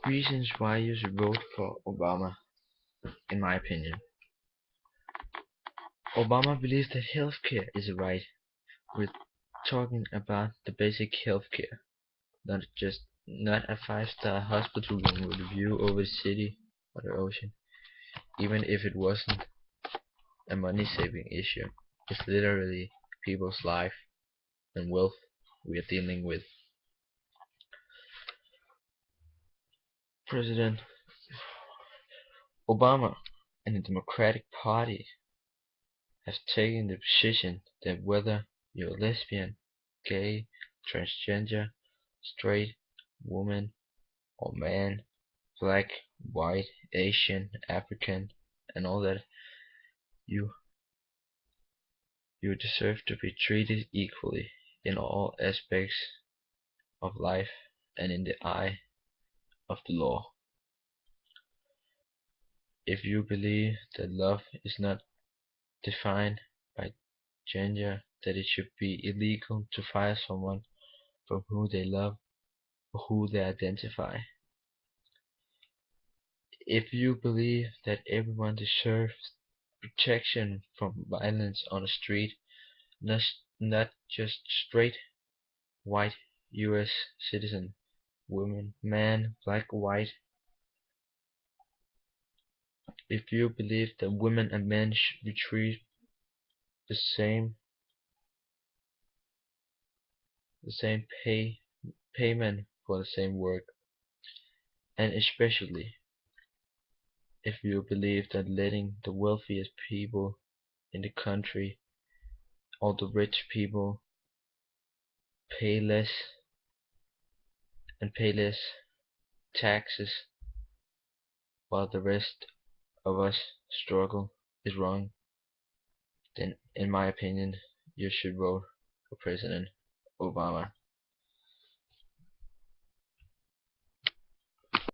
Reasons why you should vote for Obama, in my opinion. Obama believes that healthcare is a right. We're talking about the basic healthcare, not a five-star hospital room with a view over the city or the ocean. Even if it wasn't a money-saving issue, it's literally people's life and wealth we are dealing with. President Obama and the Democratic Party have taken the position that whether you're lesbian, gay, transgender, straight, woman, or man, black, white, Asian, African, and all that, you you deserve to be treated equally in all aspects of life and in the eye of the law. If you believe that love is not defined by gender, that it should be illegal to fire someone from who they love or who they identify. If you believe that everyone deserves protection from violence on the street, not, not just straight, white US citizen, women, man, black, white. If you believe that women and men should be treated the same, the same payment for the same work, and especially if you believe that letting the wealthiest people in the country, all the rich people, pay less and pay less taxes while the rest of us struggle is wrong, then in my opinion you should vote for President Obama.